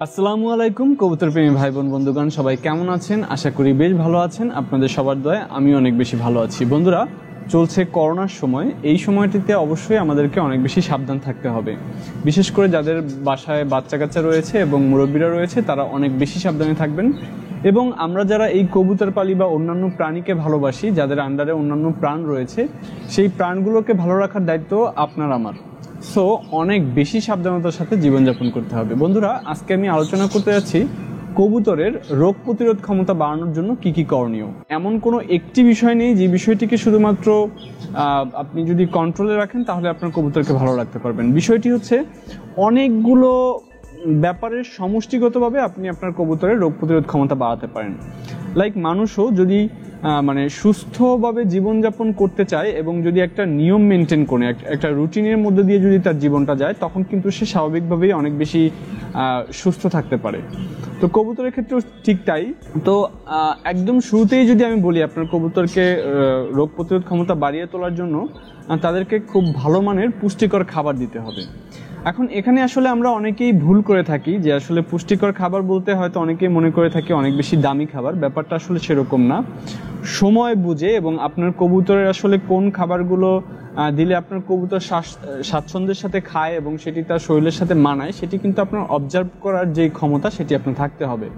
আসসালামু আলাইকুম কবুতর প্রেমী ভাই বোন বন্ধুগণ, সবাই কেমন আছেন? আশা করি বেশ ভালো আছেন। আপনাদের সবার দয়ায় আমি অনেক বেশি ভালো আছি। বন্ধুরা, চলছে করোনার সময়। এই সময়টিতে অবশ্যই আমাদেরকে অনেক বেশি সাবধান থাকতে হবে। বিশেষ করে যাদের বাসায় বাচ্চা কাচ্চা রয়েছে এবং মুরব্বীরা রয়েছে, তারা অনেক বেশি সাবধানে থাকবেন। এবং আমরা যারা এই কবুতর পালি বা অন্যান্য প্রাণীকে ভালোবাসি, যাদের আন্ডারে অন্যান্য প্রাণ রয়েছে, সেই প্রাণগুলোকে ভালো রাখার দায়িত্ব আপনার আমার। সো অনেক বেশি সাবধানতার সাথে জীবনযাপন করতে হবে। বন্ধুরা, আজকে আমি আলোচনা করতে যাচ্ছি কবুতরের রোগ প্রতিরোধ ক্ষমতা বাড়ানোর জন্য কি কি করণীয়। এমন কোনো একটি বিষয় নেই যে বিষয়টিকে শুধুমাত্র আপনি যদি কন্ট্রোলে রাখেন তাহলে আপনার কবুতরকে ভালো রাখতে পারবেন। বিষয়টি হচ্ছে অনেকগুলো ব্যাপারের সমষ্টিগতভাবে আপনি আপনার কবুতরের রোগ প্রতিরোধ ক্ষমতা বাড়াতে পারেন। লাইক মানুষও যদি সুস্থভাবে জীবনযাপন করতে চায় এবং যদি একটা নিয়ম মেনটেন করে একটা রুটিনের মধ্যে দিয়ে যদি তার জীবনটা যায়, তখন কিন্তু সে স্বাভাবিকভাবেই অনেক বেশি সুস্থ থাকতে পারে। তো কবুতরের ক্ষেত্রেও ঠিক তাই। তো একদম শুরুতেই যদি আমি বলি, আপনার কবুতরকে রোগ প্রতিরোধ ক্ষমতা বাড়িয়ে তোলার জন্য তাদেরকে খুব ভালো মানের পুষ্টিকর খাবার দিতে হবে। এখন এখানে আসলে আমরা অনেকেই ভুল করে থাকি যে আসলে পুষ্টিকর খাবার বলতে হয়তো অনেকেই মনে করে থাকি অনেক বেশি দামি খাবার। ব্যাপারটা আসলে সেরকম না। সময় বুঝে এবং আপনার কবুতরের আসলে কোন খাবারগুলো দিলে আপনার কবুতর স্বাচ্ছন্দ্যের সাথে খায় এবং সেটি তার শরীরের সাথে মানায়, সেটি কিন্তু আপনার অবজার্ভ করার যে ক্ষমতা সেটি আপনার থাকতে হবে।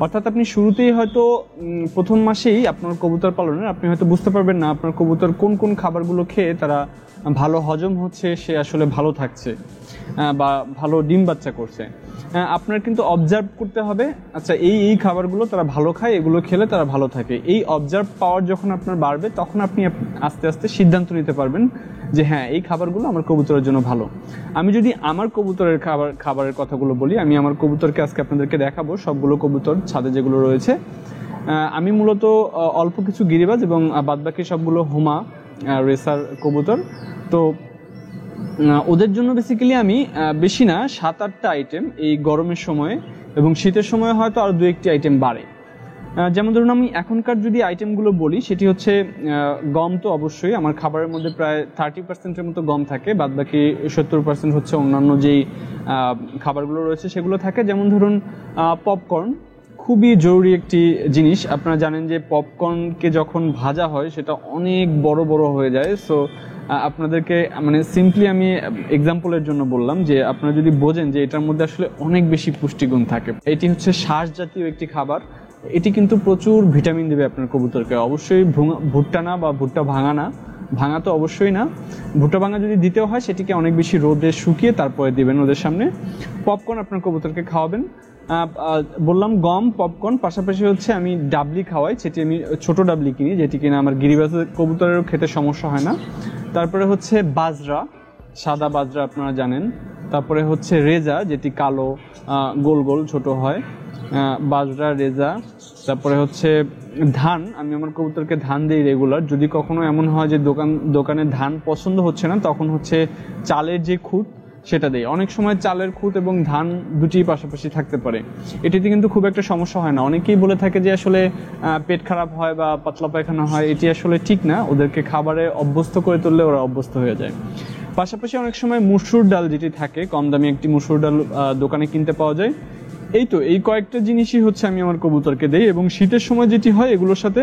অর্থাৎ আপনি শুরুতেই হয়তো প্রথম মাসেই আপনার কবুতর পালনের আপনি হয়তো বুঝতে পারবেন না আপনার কবুতর কোন কোন খাবারগুলো খেয়ে তারা ভালো হজম হচ্ছে, সে আসলে ভালো থাকছে বা ভালো ডিম বাচ্চা করছে। আপনার কিন্তু অবজার্ভ করতে হবে, আচ্ছা এই খাবারগুলো তারা ভালো খায়, এগুলো খেলে তারা ভালো থাকে। এই অবজার্ভ পাওয়ার যখন আপনার বাড়বে, তখন আপনি আস্তে আস্তে সিদ্ধান্ত নিতে পারবেন যে হ্যাঁ, এই খাবারগুলো আমার কবুতরের জন্য ভালো। আমি যদি আমার কবুতরের খাবারের কথাগুলো বলি, আমি আমার কবুতরকে আজকে আপনাদেরকে দেখাবো। সবগুলো কবুতর ছাদে যেগুলো রয়েছে, আমি মূলত অল্প কিছু গিরিবাজ এবং বাদবাকি সবগুলো হোমা রেসার কবুতর। তো ওদের জন্য বেসিক্যালি আমি বেশি না 7-8টা আইটেম এই গরমের সময়ে, এবং শীতের সময় হয়তো আরও 2-1টি আইটেম বাড়ে। যেমন ধরুন, আমি এখনকার যদি আইটেমগুলো বলি, সেটি হচ্ছে গম। তো অবশ্যই আমার খাবারের মধ্যে প্রায় 30%-এর মতো গম থাকে, বাদবাকি 70% হচ্ছে অন্যান্য যেই খাবারগুলো রয়েছে সেগুলো থাকে। যেমন ধরুন পপকর্ন, খুবই জরুরি একটি জিনিস। আপনারা জানেন যে পপকর্নকে যখন ভাজা হয় সেটা অনেক বড় বড় হয়ে যায়। সো আপনাদেরকে মানে সিম্পলি আমি এক্সাম্পলের জন্য বললাম যে আপনারা যদি বোঝেন যে এটার মধ্যে আসলে অনেক বেশি পুষ্টিগুণ থাকে। এটি হচ্ছে শাঁস জাতীয় একটি খাবার। এটি কিন্তু প্রচুর ভিটামিন দেবে আপনার কবুতরকে। অবশ্যই ভুট্টা না বা ভুট্টা ভাঙা তো অবশ্যই না। ভুট্টা ভাঙা যদি দিতেও হয়, সেটিকে অনেক বেশি রোদে শুকিয়ে তারপরে দিবেন ওদের সামনে। পপকর্ন আপনার কবুতরকে খাওয়াবেন। বললাম গম, পপকর্ন, পাশাপাশি হচ্ছে আমি ডাবলি খাওয়াই। সেটি আমি ছোট ডাবলি কিনি, যেটি কিনা আমার গিরিবাজের কবুতরেরও খেতে সমস্যা হয় না। তারপরে হচ্ছে বাজরা, সাদা বাজরা আপনারা জানেন। তারপরে হচ্ছে রেজা, যেটি কালো গোল গোল ছোট হয়, বাজরা, রেজা। তারপরে হচ্ছে ধান, আমি আমার কবুতরকে ধান দিই রেগুলার। যদি কখনো এমন হয় যে দোকানে ধান পছন্দ হচ্ছে না, তখন হচ্ছে চালের যে খুদ সেটা দেয়। অনেক সময় চালের খুদ এবং ধান দুটি পাশাপাশি থাকতে পারে, এটিতে কিন্তু খুব একটা সমস্যা হয় না। অনেকেই বলে থাকে যে আসলে পেট খারাপ হয় বা পাতলা পায়খানা হয়, এটি আসলে ঠিক না। ওদেরকে খাবারে অভ্যস্ত করে তুললে ওরা অভ্যস্ত হয়ে যায়। পাশাপাশি অনেক সময় মসুর ডাল যেটি থাকে, কম দামি একটি মসুর ডাল দোকানে কিনতে পাওয়া যায়। এই কয়েকটা জিনিসই হচ্ছে আমি আমার কবুতরকে দেই। এবং শীতের সময় যেটি হয়, এগুলোর সাথে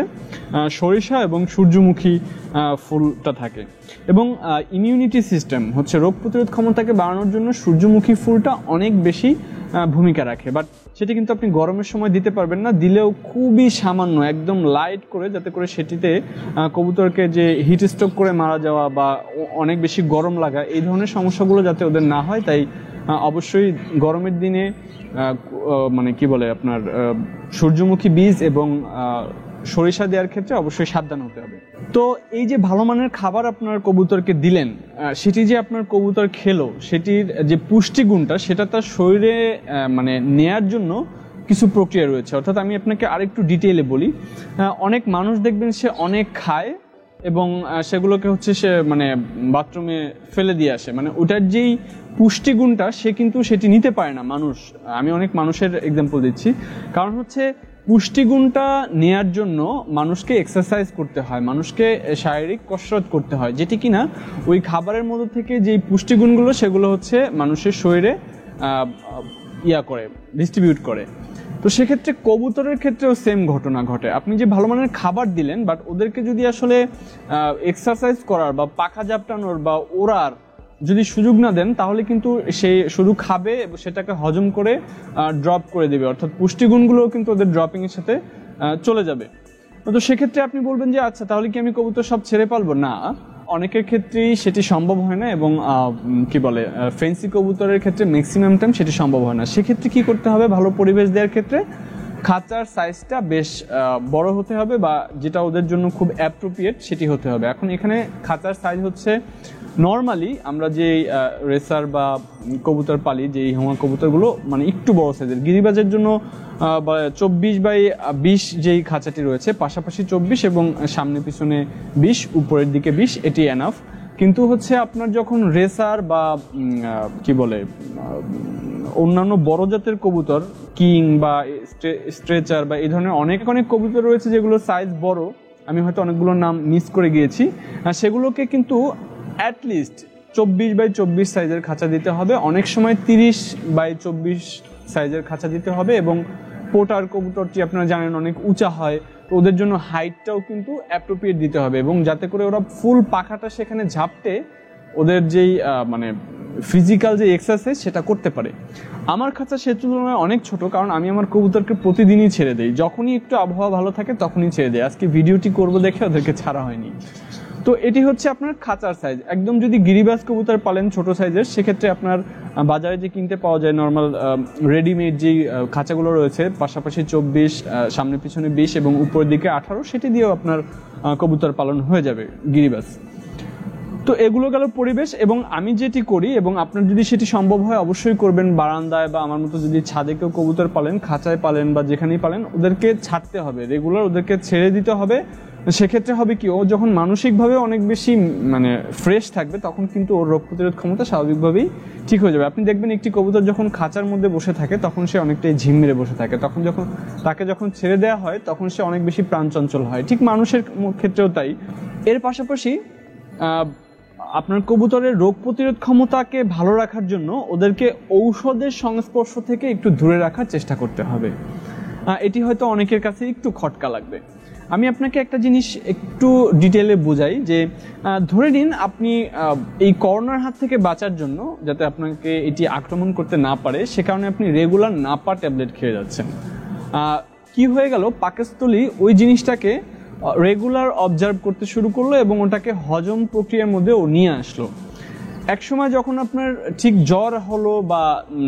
সরিষা এবং সূর্যমুখী ফুলটা থাকে। এবং ইমিউনিটি সিস্টেম হচ্ছে রোগ প্রতিরোধ ক্ষমতাকে বাড়ানোর জন্য সূর্যমুখী ফুলটা অনেক বেশি ভূমিকা রাখে। বাট সেটি কিন্তু আপনি গরমের সময় দিতে পারবেন না, দিলেও খুবই সামান্য, একদম লাইট করে, যাতে করে সেটিতে কবুতরকে যে হিট স্ট্রোক করে মারা যাওয়া বা অনেক বেশি গরম লাগা, এই ধরনের সমস্যাগুলো যাতে ওদের না হয়। তাই অবশ্যই গরমের দিনে মানে কি বলে আপনার সূর্যমুখী বীজ এবং সরিষা দেওয়ার ক্ষেত্রে অবশ্যই সাবধান হতে হবে। তো এই যে ভালো মানের খাবার আপনার কবুতরকে দিলেন, সেটি যে আপনার কবুতর খেলো, সেটির যে পুষ্টিগুণটা সেটা তার শরীরে মানে নেয়ার জন্য কিছু প্রক্রিয়া রয়েছে। অর্থাৎ আমি আপনাকে আরেকটু ডিটেইলে বলি। অনেক মানুষ দেখবেন সে অনেক খায় এবং সেগুলোকে হচ্ছে সে মানে বাথরুমে ফেলে দিয়ে আসে, মানে ওটার যেই পুষ্টিগুণটা সে কিন্তু সেটি নিতে পারে না মানুষ। আমি অনেক মানুষের এক্সাম্পল দিচ্ছি। কারণ হচ্ছে পুষ্টিগুণটা নেয়ার জন্য মানুষকে এক্সারসাইজ করতে হয়, মানুষকে শারীরিক কসরত করতে হয়, যেটি কিনা ওই খাবারের মধ্যে থেকে যেই পুষ্টিগুণগুলো সেগুলো হচ্ছে মানুষের শরীরে ডিস্ট্রিবিউট করে। তো সেক্ষেত্রে কবুতরের ক্ষেত্রেও সেম ঘটনা ঘটে। আপনি যে ভালো মানের খাবার দিলেন, বাট ওদেরকে যদি আসলে এক্সারসাইজ করার বা পাখা ঝাপটানোর বা ওড়ার যদি সুযোগ না দেন, তাহলে কিন্তু সে শুধু খাবে এবং সেটাকে হজম করে ড্রপ করে দেবে, অর্থাৎ পুষ্টিগুণগুলোও কিন্তু ওদের ড্রপিংয়ের সাথে চলে যাবে। তো সেক্ষেত্রে আপনি বলবেন যে আচ্ছা তাহলে কি আমি কবুতর সব ছেড়ে পালবো? না, অনেকের ক্ষেত্রেই সেটি সম্ভব হয় না, এবং ফেন্সি কবুতরের ক্ষেত্রে ম্যাক্সিমাম টাইম সেটি সম্ভব হয় না। সেক্ষেত্রে কি করতে হবে? ভালো পরিবেশ দেওয়ার ক্ষেত্রে খাঁচার সাইজটা বেশ বড় হতে হবে, বা যেটা ওদের জন্য খুব অ্যাপ্রোপ্রিয়েট সেটি হতে হবে। এখন এখানে খাঁচার সাইজ হচ্ছে নর্মালি আমরা যে রেসার বা কবুতর পালি, যে হোমা কবুতরগুলো মানে একটু বড় সাইজের, গিরিবাজের জন্য 24x20 যেই খাঁচাটি রয়েছে, পাশাপাশি 24 এবং সামনে পিছনে 20, উপরের দিকে 20, এটি এনাফ। কিন্তু হচ্ছে আপনার যখন রেসার বা অন্যান্য বড় জাতের কবুতর, কিং বা স্ট্রেচার বা এই ধরনের অনেক অনেক কবুতর রয়েছে যেগুলোর সাইজ বড়, আমি হয়তো অনেকগুলোর নাম মিস করে গিয়েছি, সেগুলোকে কিন্তু অ্যাটলিস্ট 24x24 সাইজের খাঁচা দিতে হবে, অনেক সময় 30x24 সাইজের খাঁচা দিতে হবে। এবং পোটার কবুতরটি আপনারা জানেন অনেক উঁচা হয়, তো ওদের জন্য হাইটটাও কিন্তু অ্যাপ্রোপ্রিয়েট দিতে হবে, এবং যাতে করে ওরা ফুল পাখাটা সেখানে ঝাপটে ওদের যেই ফিজিক্যাল যে এক্সারসাইজ সেটা করতে পারে। আমার খাঁচা সে তুলনায় অনেক ছোট, কারণ আমি আমার কবুতরকে প্রতিদিনই ছেড়ে দেই, যখনই একটু আবহাওয়া ভালো থাকে তখনই ছেড়ে দেই। আজকে ভিডিওটি করবো দেখে ওদেরকে ছাড়া হয়নি। তো এটি হচ্ছে আপনার খাঁচার সাইজ। একদম যদি গিরিবাজ কবুতর পালেন ছোট সাইজের, সেক্ষেত্রে আপনার বাজারে যে কিনতে পাওয়া যায় নর্মাল রেডিমেড যেই খাঁচাগুলো রয়েছে, পাশাপাশি 24, সামনে পিছনে 20 এবং উপরের দিকে 18, সেটি দিয়েও আপনার কবুতর পালন হয়ে যাবে গিরিবাজ। তো এগুলো গেল পরিবেশ। এবং আমি যেটি করি, এবং আপনার যদি সেটি সম্ভব হয় অবশ্যই করবেন, বারান্দায় বা আমার মতো যদি ছাদে কেউ কবুতর পালেন, খাঁচায় পালেন বা যেখানেই পালেন, ওদেরকে ছাড়তে হবে রেগুলার, ওদেরকে ছেড়ে দিতে হবে। সেক্ষেত্রে হবে কি, ও যখন মানসিকভাবে অনেক বেশি ফ্রেশ থাকবে, তখন কিন্তু ওর রোগ প্রতিরোধ ক্ষমতা স্বাভাবিকভাবেই ঠিক হয়ে যাবে। আপনি দেখবেন একটি কবুতর যখন খাঁচার মধ্যে বসে থাকে তখন সে অনেকটাই ঝিম মেরে বসে থাকে, তখন তাকে যখন ছেড়ে দেওয়া হয় তখন সে অনেক বেশি প্রাণচঞ্চল হয়। ঠিক মানুষের ক্ষেত্রেও তাই। এর পাশাপাশি আপনার কবুতরের রোগ প্রতিরোধ ক্ষমতাকে ভালো রাখার জন্য ওদেরকে ঔষধের সংস্পর্শ থেকে একটু দূরে রাখার চেষ্টা করতে হবে। এটি হয়তো অনেকের কাছে একটু খটকা লাগবে। আমি আপনাকে একটা জিনিস একটু ডিটেলে বোঝাই, যে ধরে নিন আপনি এই করোনার হাত থেকে বাঁচার জন্য, যাতে আপনাকে এটি আক্রমণ করতে না পারে, সে কারণে আপনি রেগুলার নাপা ট্যাবলেট খেয়ে যাচ্ছেন। কি হয়ে গেল, পাকস্থলী ওই জিনিসটাকে রেগুলার অবজার্ভ করতে শুরু করলো এবং ওটাকে হজম প্রক্রিয়ার মধ্যে ও নিয়ে আসলো। একসময় যখন আপনার ঠিক জ্বর হলো বা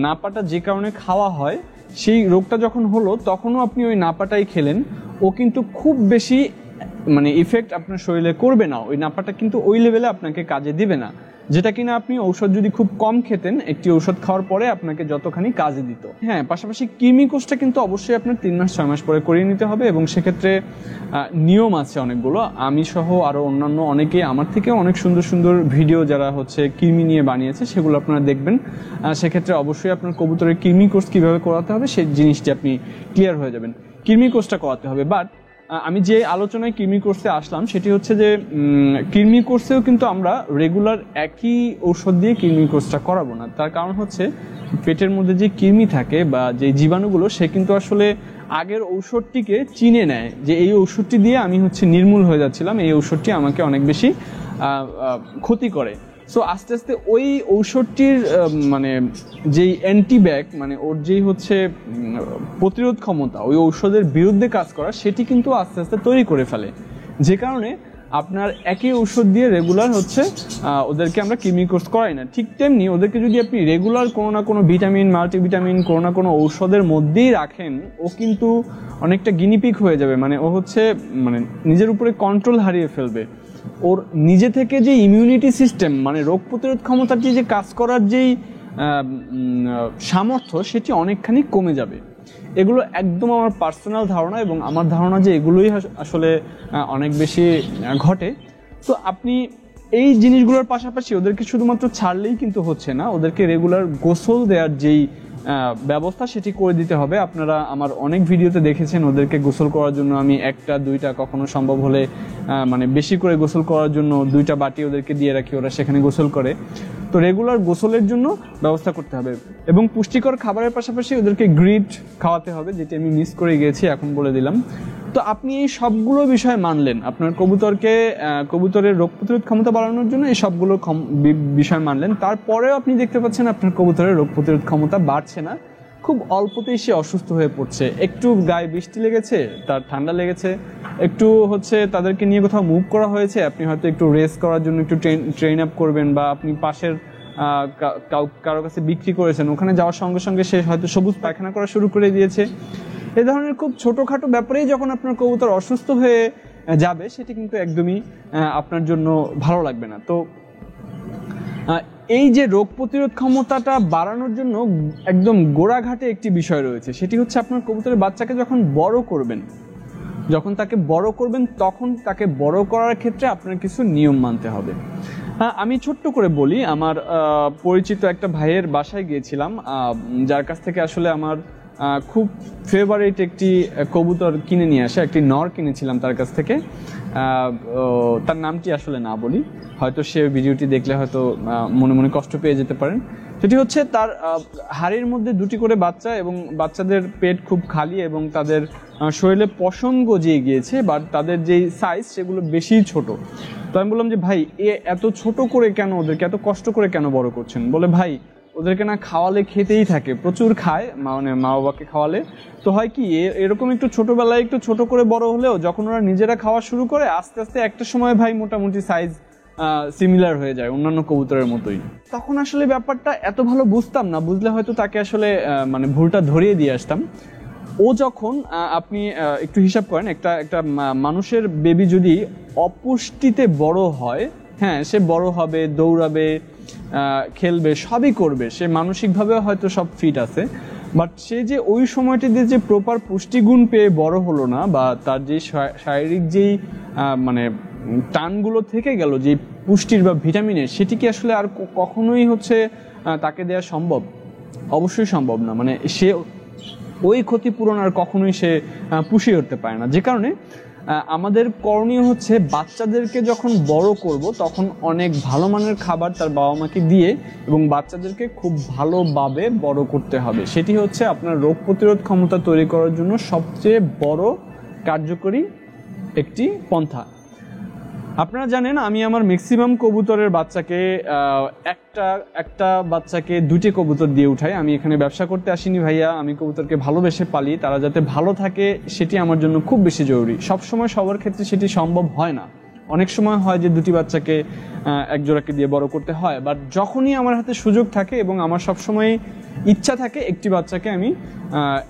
নাপাটা যে কারণে খাওয়া হয়, সেই রোগটা যখন হলো, তখনও আপনি ওই নাপাটাই খেলেন, ও কিন্তু খুব বেশি ইফেক্ট আপনার শরীরে করবে না, ওই নাপাটা কিন্তু ওই লেভেলে আপনাকে কাজে দিবে না, যেটা কিনা আপনি ঔষধ যদি খুব কম খেতেন, একটি ঔষধ খাওয়ার পরে আপনাকে যতখানি কাজে দিত। হ্যাঁ, পাশাপাশি কৃমি কোষটা কিন্তু অবশ্যই আপনার 3 মাস 6 মাস পরে করিয়ে নিতে হবে, এবং সেক্ষেত্রে নিয়ম আছে অনেকগুলো। আমি সহ আরও অন্যান্য অনেকেই আমার থেকে অনেক সুন্দর সুন্দর ভিডিও যারা হচ্ছে কৃমি নিয়ে বানিয়েছে, সেগুলো আপনারা দেখবেন। সেক্ষেত্রে অবশ্যই আপনার কবুতরের কৃমি কোষ কীভাবে করাতে হবে সেই জিনিসটি আপনি ক্লিয়ার হয়ে যাবেন। কৃমি কোষটা করাতে হবে। বাট আমি যে আলোচনায় কৃমি কোর্সে আসলাম সেটি হচ্ছে যে কৃমি কোর্সেও কিন্তু আমরা রেগুলার একই ঔষধ দিয়ে কৃমি কোর্সটা করাবো না। তার কারণ হচ্ছে পেটের মধ্যে যে কৃমি থাকে বা যে জীবাণুগুলো, সে কিন্তু আসলে আগের ঔষধটিকে চিনে নেয়, যে এই ঔষধটি দিয়ে আমি হচ্ছে নির্মূল হয়ে যাচ্ছিলাম, এই ঔষধটি আমাকে অনেক বেশি ক্ষতি করে। সো আস্তে আস্তে ওই ঔষধটির যেই অ্যান্টিব্যাক ওর যেই হচ্ছে প্রতিরোধ ক্ষমতা ওই ঔষধের বিরুদ্ধে কাজ করা, সেটি কিন্তু আস্তে আস্তে তৈরি করে ফেলে, যে কারণে আপনার একই ঔষধ দিয়ে রেগুলার হচ্ছে ওদেরকে আমরা কৃমি কোর্স করাই না। ঠিক তেমনি ওদেরকে যদি আপনি রেগুলার কোনো না কোনো ভিটামিন, মাল্টিভিটামিন, কোনো না কোনো ঔষধের মধ্যেই রাখেন, ও কিন্তু অনেকটা গিনিপিক হয়ে যাবে। ও হচ্ছে নিজের উপরে কন্ট্রোল হারিয়ে ফেলবে। ওর নিজে থেকে যে ইমিউনিটি সিস্টেম রোগ প্রতিরোধ ক্ষমতাটি যে কাজ করার যেই সামর্থ্য, সেটি অনেকখানি কমে যাবে। এগুলো একদম আমার পার্সোনাল ধারণা, এবং আমার ধারণা যে এগুলোই আসলে অনেক বেশি ঘটে। তো আপনি এই জিনিসগুলোর পাশাপাশি ওদেরকে শুধুমাত্র ছাড়লেই কিন্তু হচ্ছে না, ওদেরকে রেগুলার গোসল দেওয়ার যেই ব্যবস্থা সেটি করে দিতে হবে। আপনারা আমার অনেক ভিডিওতে দেখেছেন ওদেরকে গোসল করার জন্য আমি একটা দুইটা, কখনো সম্ভব হলে মানে বেশি করে গোসল করার জন্য 2টা বাটি ওদেরকে দিয়ে রাখি, ওরা সেখানে গোসল করে। তো রেগুলার গোসলের জন্য ব্যবস্থা করতে হবে এবং পুষ্টিকর খাবারের পাশাপাশি ওদেরকে গ্রিড খাওয়াতে হবে, যেটি আমি মিস করে গিয়েছি, এখন বলে দিলাম। তো আপনি এই সবগুলো বিষয় মানলেন, আপনার কবুতরের রোগ প্রতিরোধ ক্ষমতা বাড়ানোর জন্য এই সবগুলো বিষয় মানলেন, তারপরেও আপনি দেখতে পাচ্ছেন আপনার কবুতরের রোগ প্রতিরোধ ক্ষমতা বাড়ছে না, খুব অল্পতেই সে অসুস্থ হয়ে পড়ছে। একটু গায়ে বৃষ্টি লেগেছে, তার ঠান্ডা লেগেছে, একটু তাদেরকে নিয়ে কোথাও মুভ করা হয়েছে, আপনি হয়তো একটু রেস্ট করার জন্য একটু ট্রেন আপ করবেন, বা আপনি পাশের কারো কাছে বিক্রি করেছেন, ওখানে যাওয়ার সঙ্গে সঙ্গে সে হয়তো সবুজ পায়খানা করা শুরু করে দিয়েছে। এ ধরনের খুব ছোটোখাটো ব্যাপারেই যখন আপনার কবুতর অসুস্থ হয়ে যাবে, সেটি কিন্তু একদমই আপনার জন্য ভালো লাগবে না। তো এই যে রোগ প্রতিরোধ ক্ষমতাটা বাড়ানোর জন্য একদম গোড়াঘাটে একটি বিষয় রয়েছে, সেটি হচ্ছে আপনার কবুতরের বাচ্চাকে যখন তাকে বড় করবেন তখন তাকে বড় করার ক্ষেত্রে আপনার কিছু নিয়ম মানতে হবে। আমি ছোট্ট করে বলি, আমার পরিচিত একটা ভাইয়ের বাসায় গিয়েছিলাম, যার কাছ থেকে আসলে আমার খুব ফেভারিট একটি কবুতর কিনে নিয়ে আসে, একটি নর কিনেছিলাম তার কাছ থেকে। তার নামটি আসলে না বলি, হয়তো সে ভিডিওটি দেখলে হয়তো মনে মনে কষ্ট পেয়ে যেতে পারেন। সেটি হচ্ছে তার হাড়ির মধ্যে 2টি করে বাচ্চা, এবং বাচ্চাদের পেট খুব খালি এবং তাদের শরীরে পশম গজিয়ে গিয়েছে, বা তাদের যেই সাইজ সেগুলো বেশি ছোট। তো আমি বললাম যে ভাই, এত ছোট করে কেন, ওদেরকে এত কষ্ট করে কেন বড় করছেন? বলে ভাই, ওদেরকে না খাওয়ালে খেতেই থাকে, প্রচুর খায়, মানে মা বাবাকে খাওয়ালে। তো হয় কি, এরকম একটু ছোটবেলায় একটু ছোট করে বড় হলেও যখন ওরা নিজেরা খাওয়া শুরু করে, আস্তে আস্তে একটা সময় ভাই মোটামুটি সাইজ সিমিলার হয়ে যায় অন্যান্য কবুতরের মতোই। তখন আসলে ব্যাপারটা এত ভালো বুঝতাম না, বুঝলে হয়তো তাকে আসলে মানে ভুলটা ধরিয়ে দিয়ে আসতাম। ও যখন আপনি একটু হিসাব করেন, একটা মানুষের বেবি যদি অপুষ্টিতে বড় হয়, হ্যাঁ, সে বড় হবে, দৌড়াবে, খেলবে, সবই করবে, সে মানসিকভাবেও হয়তো সব ফিট আছে, বাট সে যে ওই সময়টিতে যে প্রপার পুষ্টিগুণ পেয়ে বড় হলো না, বা তার যে শারীরিক যেই মানে টানগুলো থেকে গেল, যে পুষ্টির বা ভিটামিনের, সেটি কি আসলে আর কখনোই তাকে দেওয়া সম্ভব? অবশ্যই সম্ভব না। মানে সে ওই ক্ষতিপূরণ আর কখনোই সে পুষিয়ে উঠতে পারে না। যে কারণে আমাদের করণীয় হচ্ছে, বাচ্চাদেরকে যখন বড় করব তখন অনেক ভালো মানের খাবার তার বাবা মাকে দিয়ে এবং বাচ্চাদেরকে খুব ভালোভাবে বড় করতে হবে। সেটি হচ্ছে আপনার রোগ প্রতিরোধ ক্ষমতা তৈরি করার জন্য সবচেয়ে বড় কার্যকরী একটি পন্থা। আপনারা জানেন, আমি আমার ম্যাক্সিমাম কবুতরের বাচ্চাকে একটা বাচ্চাকে 2টি কবুতর দিয়ে উঠাই। আমি এখানে ব্যবসা করতে আসিনি ভাইয়া, আমি কবুতরকে ভালোবেসে পালি, তারা যাতে ভালো থাকে সেটি আমার জন্য খুব বেশি জরুরি। সবসময় সবার ক্ষেত্রে সেটি সম্ভব হয় না, অনেক সময় হয় যে 2টি বাচ্চাকে এক জোড়াকে দিয়ে বড় করতে হয়, বাট যখনই আমার হাতে সুযোগ থাকে এবং আমার সবসময় ইচ্ছা থাকে, একটি বাচ্চাকে আমি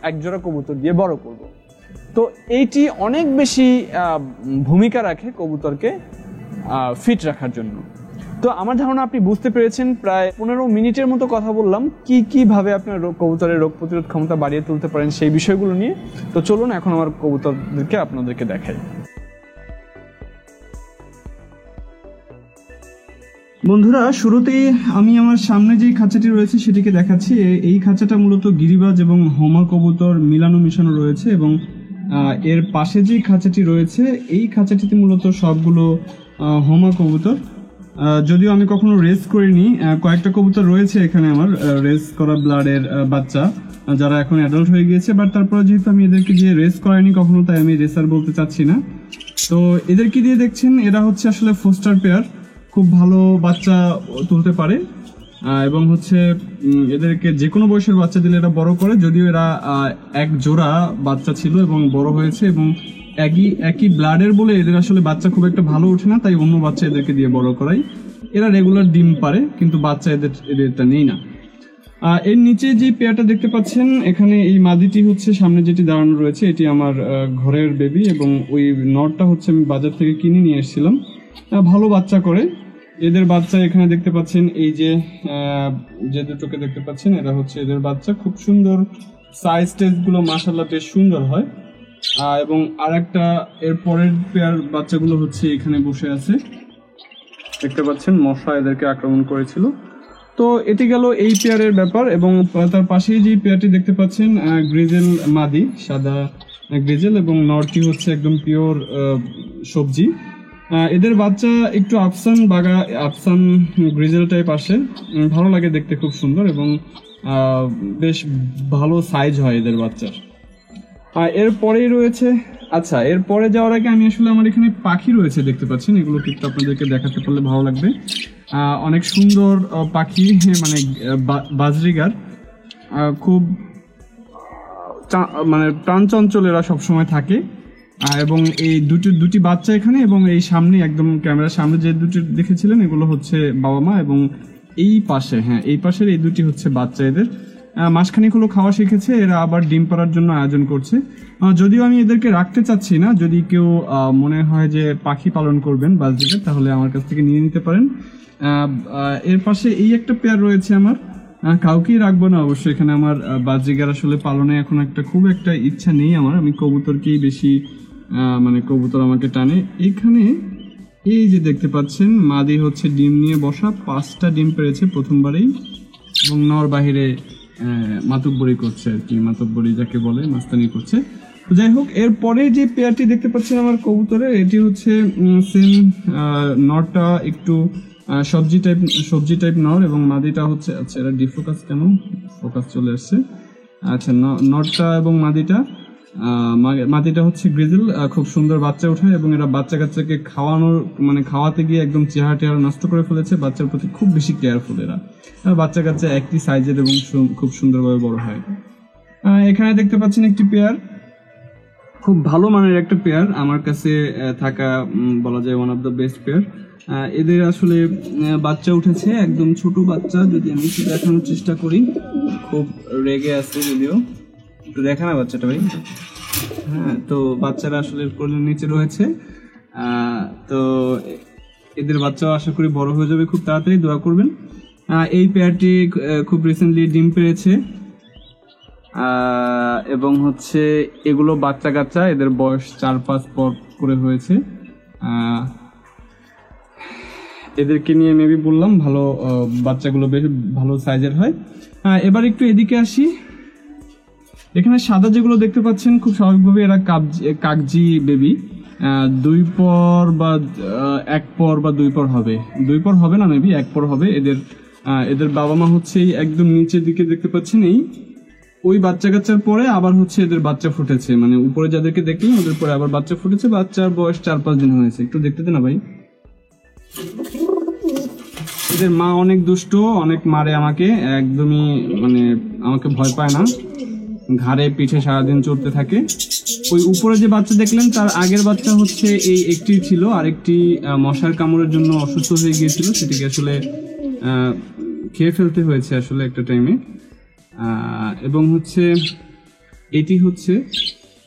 এক জোড়া কবুতর দিয়ে বড় করব। তো এইটি অনেক বেশি ভূমিকা রাখে কবুতরকে ফিট রাখার জন্য। তো আমার ধারণা আপনি বুঝতে পেরেছেন, প্রায় 15 মিনিটের মতো কথা বললাম কিভাবে আপনার কবুতরের রোগ প্রতিরোধ ক্ষমতা বাড়িয়ে তুলতে পারেন সেই বিষয়গুলো নিয়ে। তো চলুন এখন আমার কবুতরদেরকে আপনাদেরকে দেখাই। বন্ধুরা, শুরুতেই আমি আমার সামনে যে খাঁচাটি রয়েছে সেটিকে দেখাচ্ছি। এই খাঁচাটা মূলত গিরিবাজ এবং হোমা কবুতর মিশানো রয়েছে, এবং এর পাশে যে খাঁচাটি রয়েছে এই খাঁচাটিতে মূলত সবগুলো হোমা কবুতর। যদিও আমি কখনো রেস করিনি, কয়েকটা কবুতর রয়েছে এখানে আমার রেস করা ব্লাডের বাচ্চা, যারা এখন অ্যাডাল্ট হয়ে গিয়েছে, বাট তারপরে যেহেতু আমি এদেরকে দিয়ে রেস করাইনি কখনো, তাই আমি রেসার বলতে চাচ্ছি না। তো এদেরকে দিয়ে দেখছেন, এরা হচ্ছে আসলে ফোস্টার পেয়ার, খুব ভালো বাচ্চা তুলতে পারে, এবং এদেরকে যে কোনো বয়সের বাচ্চা দিলে এরা বড় করে। যদিও এরা এক জোড়া বাচ্চা ছিল এবং বড় হয়েছে, এবং একই ব্লাডের বলে এদের আসলে বাচ্চা খুব একটা ভালো ওঠে না, তাই অন্য বাচ্চা এদেরকে দিয়ে বড় করাই। এরা রেগুলার ডিম পারে, কিন্তু বাচ্চা এদেরটা নেই না। এর নিচে যে পেয়ারটা দেখতে পাচ্ছেন, এখানে এই মাদিটি সামনে যেটি দাঁড়ানো রয়েছে, এটি আমার ঘরের বেবি, এবং ওই নটটা আমি বাজার থেকে কিনে নিয়ে এসেছিলাম, ভালো বাচ্চা করে। এদের বাচ্চা এখানে দেখতে পাচ্ছেন, এই যে দুটোকে দেখতে পাচ্ছেন, এরা এদের বাচ্চা, খুব সুন্দর সাইজ টেজ গুলো মাশাআল্লাহ বেশ সুন্দর হয়। এবং আরেকটা এর পরের পেয়ার বাচ্চাগুলো এখানে বসে আছে, দেখতে পাচ্ছেন, মশা এদেরকে আক্রমণ করেছিল। তো এটি গেল এই পেয়ারের ব্যাপার। এবং তার পাশেই যে পেয়ারটি দেখতে পাচ্ছেন গ্রিজেল মাদি, সাদা গ্রিজেল, এবং নরটি হচ্ছে একদম পিওর সবজি। এদের বাচ্চা একটু আফসান গ্রিজেল টাইপ আসে, ভালো লাগে দেখতে, খুব সুন্দর এবং বেশ ভালো সাইজ হয় এদের বাচ্চার। এরপরেই রয়েছে, আচ্ছা এরপরে যাওয়ার আগে আমি আসলে আমার এখানে পাখি রয়েছে দেখতে পাচ্ছেন, এগুলো একটু আপনাদেরকে দেখাতে পারলে ভালো লাগবে। অনেক সুন্দর পাখি, মানে বাজরিগার, খুব মানে প্রাণচঞ্চল এরা সবসময় থাকে। এবং এই দুটি বাচ্চা এখানে, এবং এই সামনে একদম ক্যামেরার সামনে যে দুটি দেখেছিলেন এগুলো হচ্ছে বাবা মা, এবং এই পাশে, হ্যাঁ এই পাশের এই দুটি হচ্ছে বাচ্চা। এদের মাসখানেক হলো খাওয়া শিখেছে, এরা আবার ডিম পাড়ার জন্য আয়োজন করছে। যদিও আমি এদেরকে রাখতে চাচ্ছি না, যদি কেউ মনে হয় যে পাখি পালন করবেন বাজরিগার, তাহলে আমার কাছ থেকে নিয়ে নিতে পারেন। এর পাশে এই একটা পেয়ার রয়েছে আমার, কাউকেই রাখবো না অবশ্যই এখানে। আমার বাজরিগার আসলে পালনে এখন খুব একটা ইচ্ছা নেই আমার, আমি কবুতরকেই বেশি, মানে কবুতর আমাকে টানে। এখানে এই যে দেখতে পাচ্ছেন মাদি হচ্ছে ডিম নিয়ে বসা, 5টা ডিম পেড়েছে প্রথমবারেই, এবং নর বাহিরে মাতব্বরি করছে আর কি, মাতব্বরি যাকে বলে, মাস্তানি করছে। তো যাই হোক, এরপরে যে পেয়ারটি দেখতে পাচ্ছেন আমার কবুতরের, এটি হচ্ছে সেম, নরটা একটু সবজি টাইপ নর, এবং মাদিটা হচ্ছে, আচ্ছা এরা ডিফোকাস কেন, ফোকাস চলে আসছে। আচ্ছা, নরটা এবং মাদিটা হচ্ছে গ্রিজেল, খুব সুন্দর বাচ্চা ওঠায়, এবং এরা বাচ্চাকে খাওয়াতে গিয়ে একদম চেহারা নষ্ট করে ফেলেছে। বাচ্চার প্রতি খুব বেশি কেয়ারফুল এরা, বাচ্চা একটি সাইজের এবং খুব সুন্দরভাবে বড় হয়। এখানে দেখতে পাচ্ছেন একটি পেয়ার, খুব ভালো মানের একটা পেয়ার, আমার কাছে থাকা বলা যায় one of the best pair. এদের আসলে বাচ্চা উঠেছে, একদম ছোট বাচ্চা, যদি আমি একটু দেখানোর চেষ্টা করি, খুব রেগে আছে যদিও, একটু দেখা না বাচ্চাটা ভাই। হ্যাঁ, তো বাচ্চারা আসলে কোলের নিচে রয়েছে। তো এদের বাচ্চাও আশা করি বড় হয়ে যাবে খুব তাড়াতাড়ি, দোয়া করবেন। এই পেয়ারটি খুব রিসেন্টলি ডিম পেড়েছে, এবং হচ্ছে এগুলো বাচ্চা, এদের বয়স 4-5 পর করে হয়েছে। এদেরকে নিয়ে মেবি বললাম ভালো, বাচ্চাগুলো বেশ ভালো সাইজের হয়। এবার একটু এদিকে আসি, এখানে সাদা যেগুলো দেখতে পাচ্ছেন খুব স্বাভাবিকভাবে এরা কাগজি বেবি, 2 পর বা 1 পর বা 2 পর হবে, 2 পর হবে না মেবি, 1 পর হবে। এদের বাবা মা হচ্ছে একদম নিচের দিকে দেখতে পাচ্ছেন, ওই বাচ্চার পরে আবার হচ্ছে এদের বাচ্চা ফুটেছে, মানে উপরে যাদেরকে দেখলেন ওদের পরে আবার বাচ্চা ফুটেছে। বাচ্চার বয়স 4-5 দিন হয়েছে, একটু দেখতে দে না ভাই। এদের মা অনেক দুষ্ট, অনেক মারে আমাকে, একদমই মানে আমাকে ভয় পায় না, ঘাড়ে পিঠে সারাদিন চড়তে থাকে। ওই উপরে যে বাচ্চা দেখলেন তার আগের বাচ্চা হচ্ছে এই একটি ছিল, আরেকটি মশার কামড়ের জন্য অসুস্থ হয়ে গিয়েছিল, সেটিকে আসলে খেয়ে ফেলতে হয়েছে আসলে একটা টাইমে। এবং হচ্ছে এটি হচ্ছে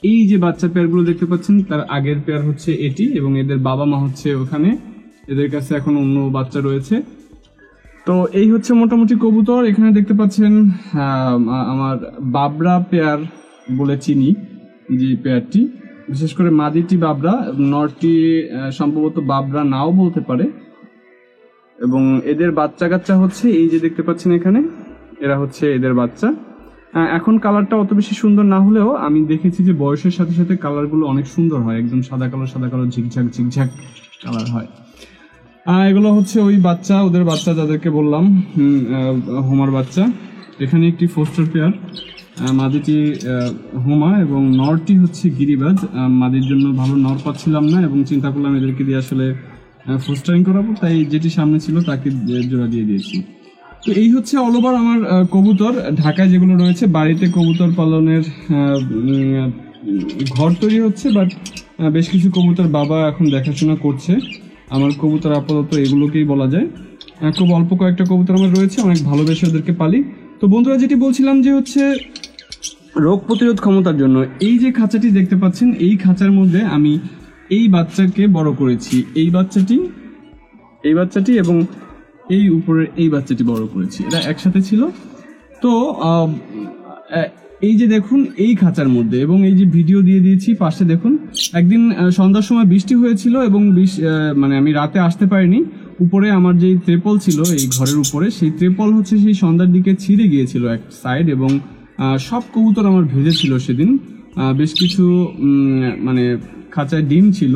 এই যে বাচ্চা পেয়ারগুলো দেখতে পাচ্ছেন, তার আগের পেয়ার হচ্ছে এটি, এবং এদের বাবা মা হচ্ছে ওখানে, এদের কাছে এখন অন্য বাচ্চা রয়েছে। তো এই হচ্ছে মোটামুটি কবুতর। এখানে দেখতে পাচ্ছেন আমার বাবরা পেয়ার বলে চিনি যে পেয়ারটি, বিশেষ করে মাদিটি বাবরা, নরটি সম্ভবত বাবরা নাও বলতে পারে। এবং এদের বাচ্চা হচ্ছে এই যে দেখতে পাচ্ছেন এখানে, এরা হচ্ছে এদের বাচ্চা। এখন কালারটা অত বেশি সুন্দর না হলেও আমি দেখেছি যে বয়সের সাথে সাথে কালারগুলো অনেক সুন্দর হয়, একদম সাদা কালো ঝিকঝাক কালার হয়। এগুলো হচ্ছে ওই বাচ্চা, ওদের বাচ্চা যাদেরকে বললাম, হোমার বাচ্চা। এখানে একটি ফোস্টার পেয়ার, মাদিটি হোমা এবং নরটি হচ্ছে গিরিবাজ। মাদির জন্য ভালো নর পাচ্ছিলাম না, এবং চিন্তা করলাম এদেরকে দিয়ে আসলে ফোস্টারিং করাবো, তাই যেটি সামনে ছিল তাকে জোড়া দিয়ে দিয়েছি। তো এই হচ্ছে অল ওভার আমার কবুতর। ঢাকায় যেগুলো রয়েছে, বাড়িতে কবুতর পালনের ঘর তৈরি হচ্ছে, বাট বেশ কিছু কবুতর বাবা এখন দেখাশোনা করছে। আমার কবুতর আপাতত এগুলোকেই বলা যায়। খুব অল্প কয়েকটা কবুতর আমার রয়েছে, অনেক ভালোবেসে ওদেরকে পালি। তো বন্ধুরা, যেটি বলছিলাম যে হচ্ছে রোগ প্রতিরোধ ক্ষমতার জন্য এই যে খাঁচাটি দেখতে পাচ্ছেন, এই খাঁচার মধ্যে আমি এই বাচ্চাকে বড় করেছি, এই বাচ্চাটি এবং এই উপরের এই বাচ্চাটি বড় করেছি, এরা একসাথে ছিল। তো এই যে দেখুন এই খাঁচার মধ্যে, এবং এই যে ভিডিও দিয়ে দিয়েছি পাশে দেখুন, একদিন সন্ধ্যার সময় বৃষ্টি হয়েছিল, এবং মানে আমি রাতে আসতে পারিনি, উপরে আমার যেই ত্রিপল ছিল এই ঘরের উপরে, সেই ত্রিপল হচ্ছে সেই সন্ধ্যার দিকে ছিঁড়ে গিয়েছিল এক সাইড, এবং সব কবুতর আমার ভেজেছিল সেদিন। বেশ কিছু মানে খাঁচায় ডিম ছিল,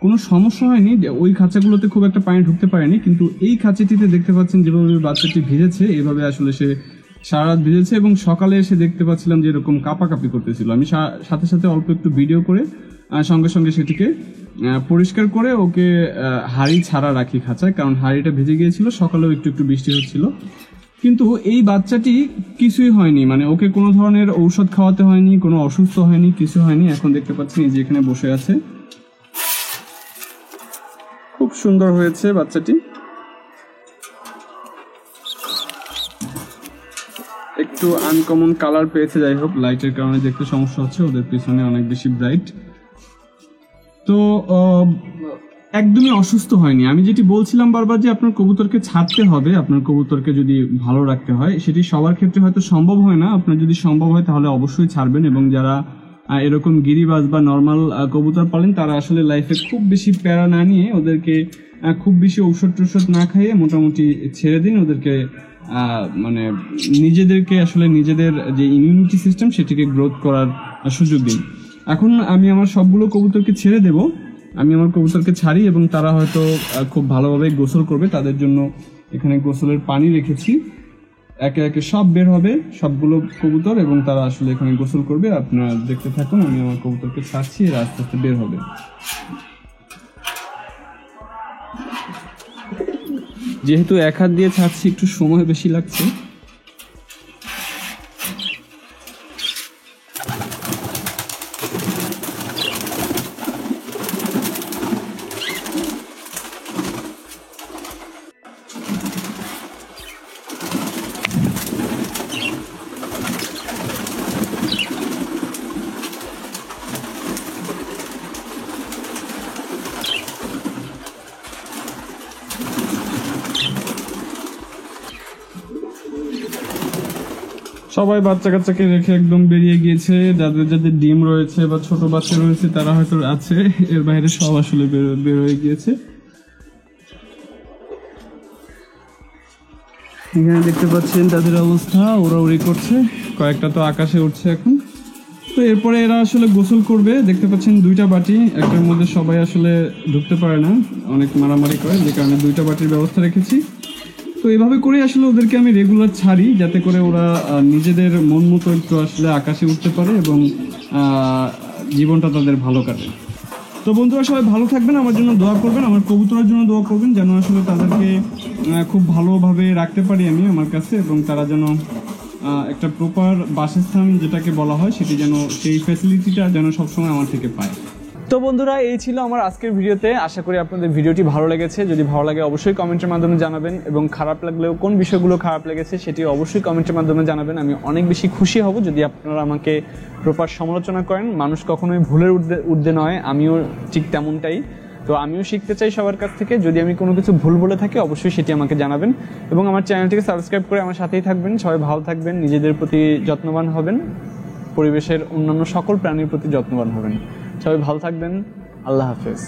কোনো সমস্যা হয়নি, ওই খাঁচাগুলোতে খুব একটা পানি ঢুকতে পারেনি। কিন্তু এই খাঁচাটিতে দেখতে পাচ্ছেন যেভাবে বাচ্চাটি ভিজেছে, এইভাবে আসলে সে সারা রাত ভিজেছে, এবং সকালে এসে দেখতে পাচ্ছিলাম যে এরকম কাঁপাকাঁপি করতেছিল। আমি সাথে সাথে অল্প একটু ভিডিও করে সঙ্গে সঙ্গে সেটিকে পরিষ্কার করে ওকে হাঁড়ি ছাড়া রাখি খাঁচায়, কারণ হাঁড়িটা ভিজে গিয়েছিল, সকালেও একটু একটু বৃষ্টি হচ্ছিল। কিন্তু এই বাচ্চাটি কিছুই হয়নি, মানে ওকে কোনো ধরনের ঔষধ খাওয়াতে হয়নি, কোনো অসুস্থ হয়নি, কিছু হয়নি। এখন দেখতে পাচ্ছেন এই যে এখানে বসে আছে, খুব সুন্দর হয়েছে বাচ্চাটি। একটু আনকমন কালার পেয়েছে, যাই হোক লাইটের কারণে দেখতে সমস্যা হচ্ছে, ওদের পিছনে অনেক বেশি ব্রাইট। তো একদমই অসুস্থ হয়নি। আমি যেটি বলছিলাম বারবার যে আপনার কবুতরকে ছাড়তে হবে, আপনার কবুতরকে যদি ভালো রাখতে হয়, সেটি সবার ক্ষেত্রে হয়তো সম্ভব হয় না। আপনার যদি সম্ভব হয় তাহলে অবশ্যই ছাড়বেন, এবং যারা এরকম গিরিবাজ বা নর্মাল কবুতর পালেন তারা আসলে লাইফে খুব বেশি প্যারা না নিয়ে ওদেরকে খুব বেশি ঔষধ টৌষধ না খাইয়ে মোটামুটি ছেড়ে দিন। ওদেরকে মানে নিজেদেরকে আসলে নিজেদের যে ইমিউনিটি সিস্টেম সেটিকে গ্রোথ করার সুযোগ দিন। এখন আমি আমার সবগুলো কবুতরকে ছেড়ে দেব, আমি আমার কবুতরকে ছাড়ি এবং তারা হয়তো খুব ভালোভাবে গোসল করবে। তাদের জন্য এখানে গোসলের পানি রেখেছি, একে একে সব বের হবে সবগুলো কবুতর, এবং তারা আসলে এখানে গোসল করবে। আপনারা দেখতে থাকুন, আমি আমার কবুতরকে ছাড়ছি, এরা আস্তে আস্তে বের হবে। যেহেতু এক হাত দিয়ে ছাড়ছি একটু সময় বেশি লাগছে। সবাই বাচ্চা কাচ্চাকে রেখে একদম বেরিয়ে গিয়েছে। যাদের যাদের ডিম রয়েছে বা ছোট বাচ্চা রয়েছে তারা হয়তো আছে, এর বাইরে সব আসলে বের হয়ে গিয়েছে। এখানে দেখতে পাচ্ছেন তাদের অবস্থা, ওরা উড়ি করছে, কয়েকটা তো আকাশে উঠছে এখন। তো এরপরে এরা আসলে গোসল করবে। দেখতে পাচ্ছেন দুইটা বাটি, একটার মধ্যে সবাই আসলে ঢুকতে পারে না, অনেক মারামারি করে, যে কারণে দুইটা বাটির ব্যবস্থা রেখেছি। তো এইভাবে করে আসলে ওদেরকে আমি রেগুলার ছাড়ি, যাতে করে ওরা নিজেদের মন মতো একটু আসলে আকাশে উঠতে পারে এবং জীবনটা তাদের ভালো কাটে। তো বন্ধুরা সবাই ভালো থাকবেন, আমার জন্য দোয়া করবেন, আমার কবুতরের জন্য দোয়া করবেন, যেন আসলে তাদেরকে খুব ভালোভাবে রাখতে পারি আমি আমার কাছে, এবং তারা যেন একটা প্রপার বাসস্থান যেটাকে বলা হয় সেটি যেন, সেই ফ্যাসিলিটিটা যেন সবসময় আমার থেকে পায়। তো বন্ধুরা এই ছিল আমার আজকের ভিডিওতে। আশা করি আপনাদের ভিডিওটি ভালো লেগেছে। যদি ভালো লাগে অবশ্যই কমেন্টের মাধ্যমে জানাবেন, এবং খারাপ লাগলেও কোন বিষয়গুলো খারাপ লেগেছে সেটি অবশ্যই কমেন্টের মাধ্যমে জানাবেন। আমি অনেক বেশি খুশি হব যদি আপনারা আমাকে প্রপার সমালোচনা করেন। মানুষ কখনোই ভুলের ঊর্ধ্বে নয়, আমিও ঠিক তেমনটাই। তো আমিও শিখতে চাই সবার কাছ থেকে। যদি আমি কোনো কিছু ভুল বলে থাকি অবশ্যই সেটি আমাকে জানাবেন, এবং আমার চ্যানেলটিকে সাবস্ক্রাইব করে আমার সাথেই থাকবেন। সবাই ভালো থাকবেন, নিজেদের প্রতি যত্নবান হবেন, পরিবেশের অন্যান্য সকল প্রাণীর প্রতি যত্নবান হবেন। সবাই ভালো থাকবেন, আল্লাহ হাফেজ।